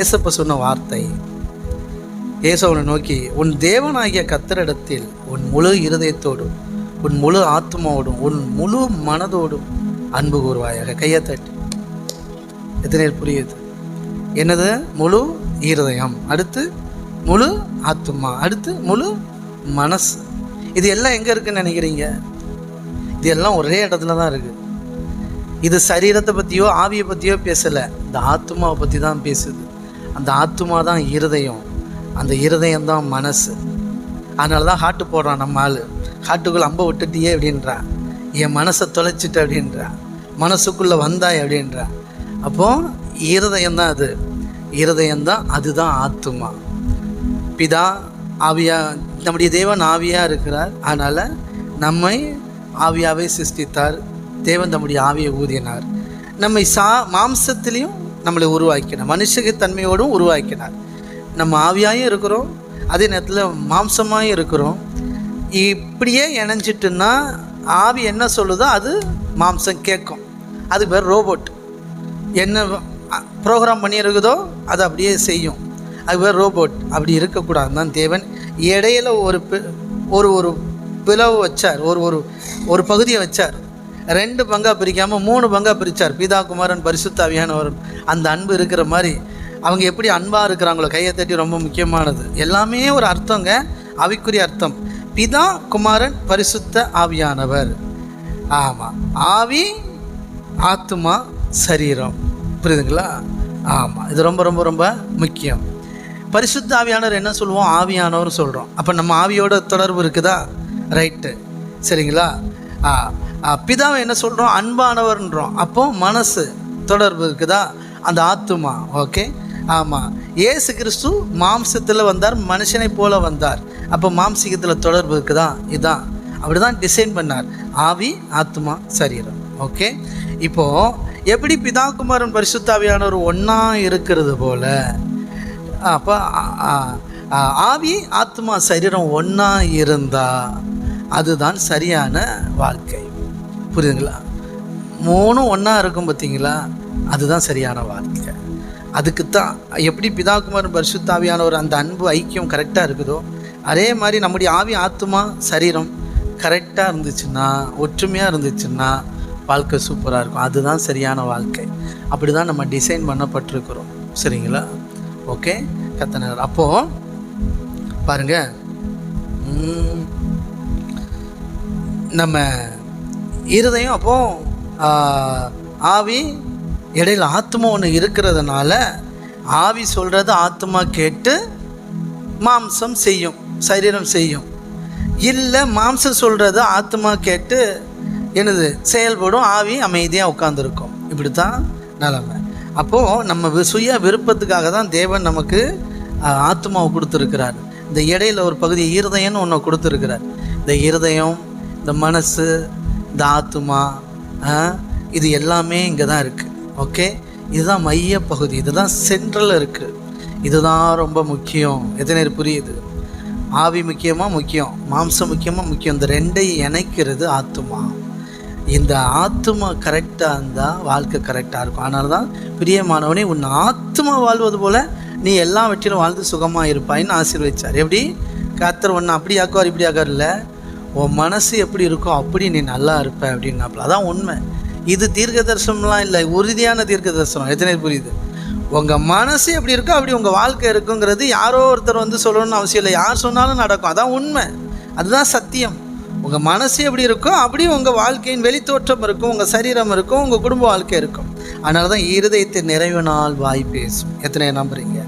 ஏசப்ப சொன்ன வார்த்தை, ஏசவனை நோக்கி, உன் தேவனாகிய கர்த்தரிடத்தில் உன் முழு இருதயத்தோடும் உன் முழு ஆத்மாவோடும் உன் முழு மனதோடும் அன்பு கூறுவாயாக. கையை தட்டி. எத்தனை புரியுது? என்னது? முழு இருதயம், அடுத்து முழு ஆத்மா, அடுத்து முழு மனசு. இது எல்லாம் எங்கே இருக்குன்னு நினைக்கிறீங்க? இது எல்லாம் ஒரே இடத்துல தான் இருக்குது. இது சரீரத்தை பற்றியோ ஆவியை பற்றியோ பேசலை, இந்த ஆத்மாவை பற்றி தான் பேசுது. அந்த ஆத்மா தான் இருதயம், அந்த இருதயம் தான் மனசு. அதனால தான் ஹார்ட்டு போடுறான் நம்ம ஆள். ஹார்ட்டுக்குள்ளே அம்பை விட்டுட்டியே அப்படின்றான், என் மனசை தொலைச்சிட்டு அப்படின்றான், மனசுக்குள்ளே வந்தாய் அப்படின்றான். அப்போது இருதயம்தான் அது, இருதயம்தான், அதுதான் ஆத்மா. பிதா ஆவியா, நம்முடைய தேவன் ஆவியாக இருக்கிறார். அதனால் நம்மை ஆவியாவே சிருஷ்டித்தார். தேவன் நம்முடைய ஆவியை ஊதினார். நம்மை மாம்சத்திலையும் நம்மளை உருவாக்கினார், மனுஷக தன்மையோடும் உருவாக்கினார். நம்ம ஆவியாகவும் இருக்கிறோம், அதே நேரத்தில் மாம்சமாகவும் இருக்கிறோம். இப்படியே இணைஞ்சிட்டுன்னா ஆவி என்ன சொல்லுதோ அது மாம்சம் கேட்கும். அது பேர் ரோபோட். என்ன ப்ரோக்ராம் பண்ணியிருக்குதோ அதை அப்படியே செய்யும். அது பேர் ரோபோட். அப்படி இருக்கக்கூடாது தான் தேவன் இடையில ஒரு ஒரு பிளவு வச்சார், ஒரு பகுதியை வச்சார். 2 பங்காக பிரிக்காமல் 3 பங்காக பிரித்தார். பிதா, குமாரன், பரிசுத்த ஆவியானவர். அந்த அன்பு இருக்கிற மாதிரி அவங்க எப்படி அன்பாக இருக்கிறாங்களோ, கையை தட்டி. ரொம்ப முக்கியமானது. எல்லாமே ஒரு அர்த்தங்க, ஆவிக்குரிய அர்த்தம். பிதா, குமாரன், பரிசுத்த ஆவியானவர். ஆமாம், ஆவி, ஆத்மா, சரீரம். புரியுதுங்களா? ஆமாம், இது ரொம்ப ரொம்ப ரொம்ப முக்கியம். பரிசுத்த ஆவியானவர் என்ன சொல்லுவோம்? ஆவியானவர் சொல்கிறோம். அப்போ நம்ம ஆவியோட தொடர்பு இருக்குதா? ரைட்டு, சரிங்களா? பிதாவை என்ன சொல்கிறோம்? அன்பானவர்ன்றோம். அப்போது மனசு தொடர்பு இருக்குதா? அந்த ஆத்துமா. ஓகே, ஆமாம். இயேசு கிறிஸ்து மாம்சத்தில் வந்தார், மனுஷனை போல வந்தார். அப்போ மாம்சீகத்தில் தொடர்பு இருக்குதா? இதுதான், அப்படி தான் டிசைன் பண்ணார். ஆவி, ஆத்மா, சரீரம். ஓகே, இப்போது எப்படி பிதா, குமாரன், பரிசுத்தாவியானவர் ஒன்றா இருக்கிறது போல், அப்போ ஆவி, ஆத்மா, சரீரம் ஒன்றா இருந்தால் அதுதான் சரியான வாழ்க்கை. புரியுதுங்களா? 3 ஒன்றா இருக்கும் பார்த்தீங்களா? அதுதான் சரியான வாழ்க்கை. அதுக்குத்தான் எப்படி பிதா, குமாரன், பரிசுத்தாவியானவர் அந்த அன்பு ஐக்கியம் கரெக்டாக இருக்குதோ, அதே மாதிரி நம்முடைய ஆவி, ஆத்மா, சரீரம் கரெக்டாக இருந்துச்சுன்னா, ஒற்றுமையாக இருந்துச்சுன்னா வாழ்க்கை சூப்பராக இருக்கும். அதுதான் சரியான வாழ்க்கை. அப்படி தான் நம்ம டிசைன் பண்ணப்பட்டிருக்கிறோம். சரிங்களா? ஓகே, கத்தனர். அப்போது பாருங்கள், நம்ம இருதயம், அப்போது ஆவி, இடையில் ஆத்மா ஒன்று இருக்கிறதுனால ஆவி சொல்கிறது ஆத்மா கேட்டு மாம்சம் செய்யும், சரீரம் செய்யும். இல்லை, மாம்சம் சொல்கிறது ஆத்மா கேட்டு என்னது செயல்படும், ஆவி அமைதியாக உட்காந்துருக்கும். இப்படி தான் நிலைமை. அப்போது நம்ம சுய விருப்பத்துக்காக தான் தேவன் நமக்கு ஆத்மாவை கொடுத்துருக்கிறார். இந்த இடையில் ஒரு பகுதி இருதயம்னு ஒன்று கொடுத்துருக்கிறார். இந்த இருதயம், இந்த மனசு, இந்த ஆத்மா, இது எல்லாமே இங்கே தான் இருக்குது. ஓகே, இதுதான் மைய பகுதி, இதுதான் சென்ட்ரலில் இருக்குது. இதுதான் ரொம்ப முக்கியம். எத்தனை புரியுது? ஆவி முக்கியமாக முக்கியம், மாம்சம் முக்கியமாக முக்கியம். இந்த 2ஐயும் இணைக்கிறது ஆத்மா. இந்த ஆத்மா கரெக்டாக இருந்தால் வாழ்க்கை கரெக்டாக இருக்கும். அதனால தான் பிரியமானவனே, உன் ஆத்மா வாழ்வது போல் நீ எல்லாவற்றிலும் வாழ்ந்து சுகமாக இருப்பாயின்னு ஆசீர்வதிச்சார். எப்படி? கர்த்தர் ஒன்று அப்படி ஆக்குவார், இப்படி ஆக்கார் இல்லை, உன் மனசு எப்படி இருக்கோ அப்படி நீ நல்லா இருப்ப அப்படின்னாப்புல. அதான் உண்மை. இது தீர்க்க தரிசனம்லாம் இல்லை, உறுதியான தீர்க்க தரிசனம். எத்தனை புரியுது? உங்கள் மனசு எப்படி இருக்கோ அப்படி உங்கள் வாழ்க்கை இருக்குங்கிறது யாரோ ஒருத்தர் வந்து சொல்லணும்னு அவசியம் இல்லை. யார் சொன்னாலும் நடக்கும். அதான் உண்மை, அதுதான் சத்தியம். உங்கள் மனசு எப்படி இருக்கோ அப்படி உங்கள் வாழ்க்கையின் வெளித்தோற்றம் இருக்கும், உங்கள் சரீரம் இருக்கும், உங்கள் குடும்ப வாழ்க்கை இருக்கும். அதனால தான் இருதயத்தை நிறைவினால் வாய் பேசும். எத்தனை நம்புறீங்க?